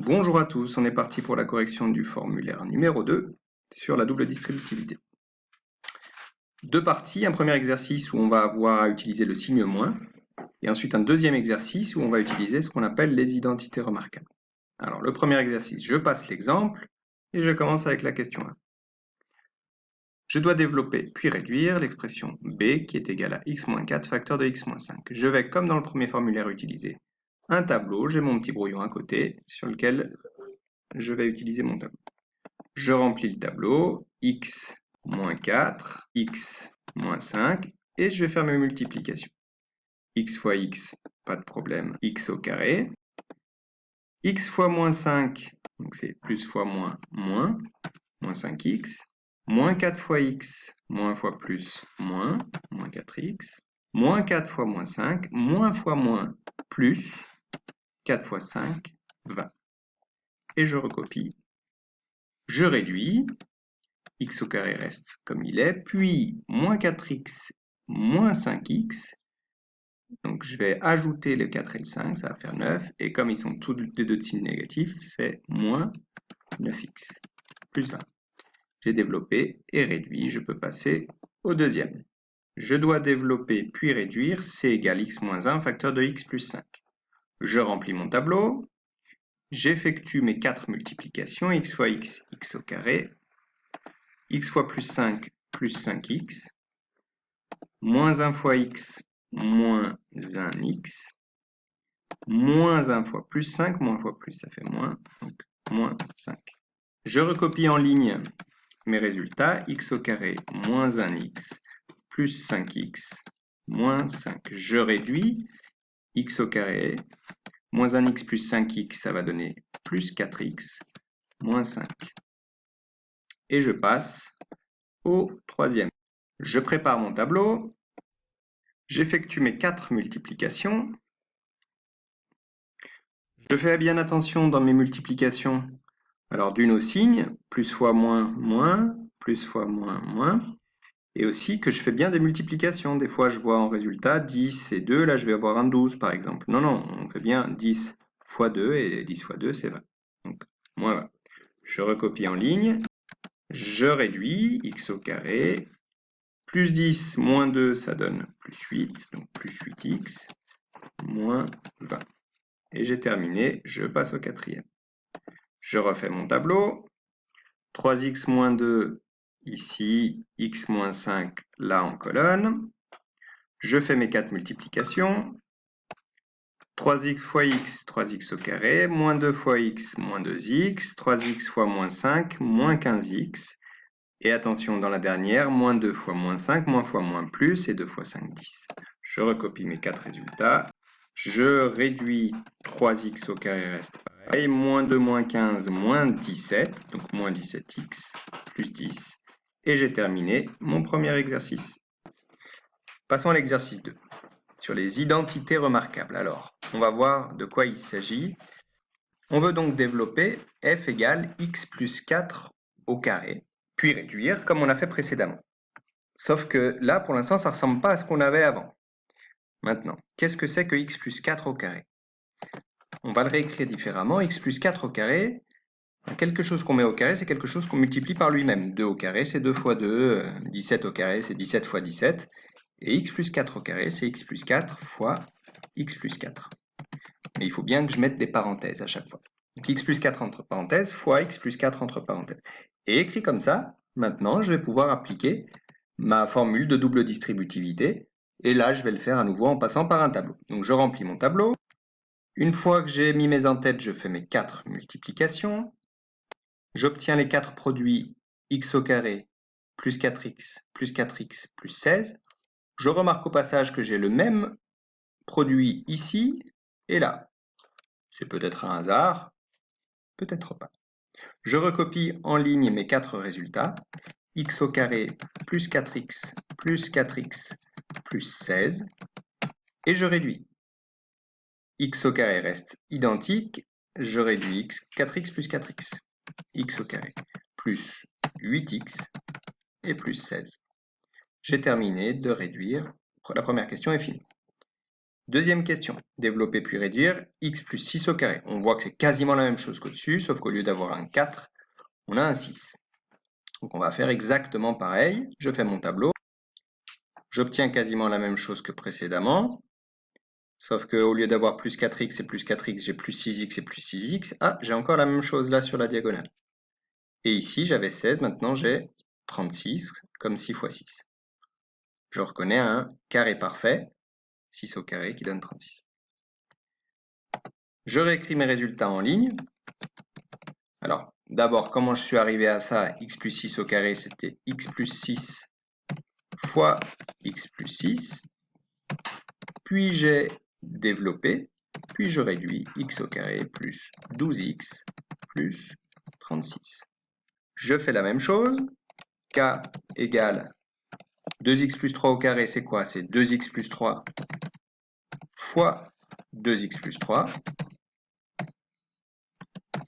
Bonjour à tous, on est parti pour la correction du formulaire numéro 2 sur la double distributivité. Deux parties, un premier exercice où on va avoir à utiliser le signe moins, et ensuite un deuxième exercice où on va utiliser ce qu'on appelle les identités remarquables. Alors le premier exercice, je passe l'exemple, et je commence avec la question 1. Je dois développer puis réduire l'expression b qui est égale à x-4 facteur de x-5. Je vais, comme dans le premier formulaire, utiliser un tableau, j'ai mon petit brouillon à côté sur lequel je vais utiliser mon tableau. Je remplis le tableau, x moins 4, x moins 5, et je vais faire mes multiplications. X fois x, pas de problème, x au carré. X fois moins 5, donc c'est plus fois moins, moins 5x. Moins 4 fois x, moins fois plus, moins 4x. Moins 4 fois moins 5, moins fois moins, plus 4 fois 5, 20. Et je recopie. Je réduis. X au carré reste comme il est, puis moins 4x moins 5x, donc je vais ajouter le 4 et le 5, ça va faire 9, et comme ils sont tous les deux de signe négatif, c'est moins 9x plus 20. J'ai développé et réduit, je peux passer au deuxième. Je dois développer puis réduire, c égale x moins 1 facteur de x plus 5. Je remplis mon tableau, j'effectue mes 4 multiplications, x fois x, x au carré, x fois plus 5, plus 5x, moins 1 fois x, moins 1x, moins 1 fois plus 5, moins fois plus, ça fait moins, donc moins 5. Je recopie en ligne mes résultats, x au carré, moins 1x, plus 5x, moins 5. Je réduis, x au carré, moins 1x plus 5x, ça va donner plus 4x, moins 5. Et je passe au troisième. Je prépare mon tableau, j'effectue mes 4 multiplications. Je fais bien attention dans mes multiplications. Alors d'une au signe, plus fois moins, moins, plus fois moins, moins. Et aussi que je fais bien des multiplications. Des fois, je vois en résultat 10 et 2, là je vais avoir un 12 par exemple. Non, non, on fait bien 10 fois 2 et 10 fois 2, c'est 20. Donc, moins 20. Je recopie en ligne. Je réduis, x au carré. Plus 10 moins 2, ça donne plus 8. Donc plus 8x, moins 20. Et j'ai terminé, je passe au quatrième. Je refais mon tableau. 3x moins 2 ici, x moins 5 là en colonne. Je fais mes 4 multiplications. 3x fois x, 3x au carré, moins 2 fois x, moins 2x, 3x fois moins 5, moins 15x. Et attention, dans la dernière, moins 2 fois moins 5, moins fois moins plus, et 2 fois 5, 10. Je recopie mes 4 résultats. Je réduis 3x au carré reste pareil, moins 2, moins 15, moins 17, donc moins 17x, plus 10. Et j'ai terminé mon premier exercice. Passons à l'exercice 2, sur les identités remarquables. Alors, on va voir de quoi il s'agit. On veut donc développer f égale x plus 4 au carré, puis réduire comme on a fait précédemment. Sauf que là, pour l'instant, ça ne ressemble pas à ce qu'on avait avant. Maintenant, qu'est-ce que c'est que x plus 4 au carré? On va le réécrire différemment. X plus 4 au carré, quelque chose qu'on met au carré, c'est quelque chose qu'on multiplie par lui-même. 2 au carré, c'est 2 fois 2. 17 au carré, c'est 17 fois 17. Et x plus 4 au carré, c'est x plus 4 fois x plus 4. Mais il faut bien que je mette des parenthèses à chaque fois. Donc x plus 4 entre parenthèses fois x plus 4 entre parenthèses. Et écrit comme ça, maintenant, je vais pouvoir appliquer ma formule de double distributivité. Et là, je vais le faire à nouveau en passant par un tableau. Donc je remplis mon tableau. Une fois que j'ai mis mes en-têtes, je fais mes 4 multiplications. J'obtiens les 4 produits x au carré plus 4x plus 4x plus 16. Je remarque au passage que j'ai le même produit ici et là. C'est peut-être un hasard, peut-être pas. Je recopie en ligne mes 4 résultats. X au carré plus 4x plus 4x plus 16. Et je réduis. X au carré reste identique. Je réduis x, 4x plus 4x. X au carré plus 8x et plus 16. J'ai terminé de réduire. La première question est finie. Deuxième question, développer puis réduire, x plus 6 au carré. On voit que c'est quasiment la même chose qu'au-dessus, sauf qu'au lieu d'avoir un 4, on a un 6. Donc on va faire exactement pareil. Je fais mon tableau. J'obtiens quasiment la même chose que précédemment. Sauf qu'au lieu d'avoir plus 4x et plus 4x, j'ai plus 6x et plus 6x. Ah, j'ai encore la même chose là sur la diagonale. Et ici, j'avais 16, maintenant j'ai 36, comme 6 fois 6. Je reconnais un carré parfait, 6 au carré qui donne 36. Je réécris mes résultats en ligne. Alors, d'abord, comment je suis arrivé à ça? X plus 6 au carré, c'était x plus 6 fois x plus 6. Puis j'ai développé, puis je réduis x au carré plus 12x plus 36. Je fais la même chose. K égale 2x plus 3 au carré, c'est quoi? C'est 2x plus 3 fois 2x plus 3.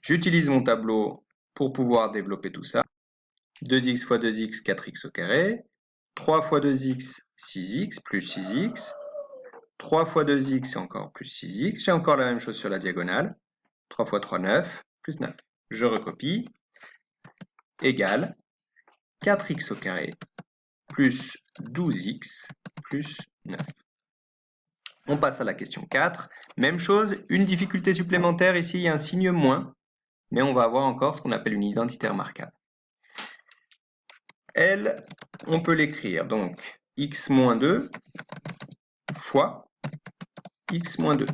J'utilise mon tableau pour pouvoir développer tout ça. 2x fois 2x, 4x au carré. 3 fois 2x, 6x, plus 6x. 3 fois 2x, encore plus 6x. J'ai encore la même chose sur la diagonale. 3 fois 3, 9, plus 9. Je recopie. Égale 4x au carré, plus 12x, plus 9. On passe à la question 4. Même chose, une difficulté supplémentaire. Ici, il y a un signe moins, mais on va avoir encore ce qu'on appelle une identité remarquable. Elle, on peut l'écrire, donc x moins 2 fois x moins 2.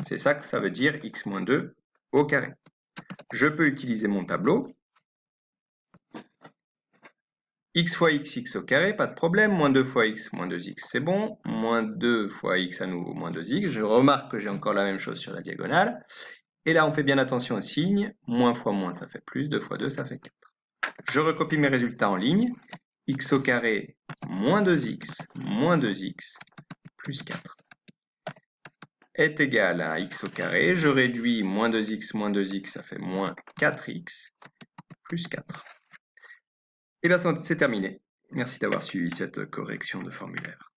C'est ça que ça veut dire x moins 2 au carré. Je peux utiliser mon tableau. X fois x, x au carré, pas de problème. Moins 2 fois x, moins 2x, c'est bon. Moins 2 fois x à nouveau, moins 2x. Je remarque que j'ai encore la même chose sur la diagonale. Et là, on fait bien attention au signe. Moins fois moins, ça fait plus. 2 fois 2, ça fait 4. Je recopie mes résultats en ligne. X au carré, moins 2x, plus 4 est égal à x au carré. Je réduis moins 2x, ça fait moins 4x, plus 4. Et bien, c'est terminé. Merci d'avoir suivi cette correction de formulaire.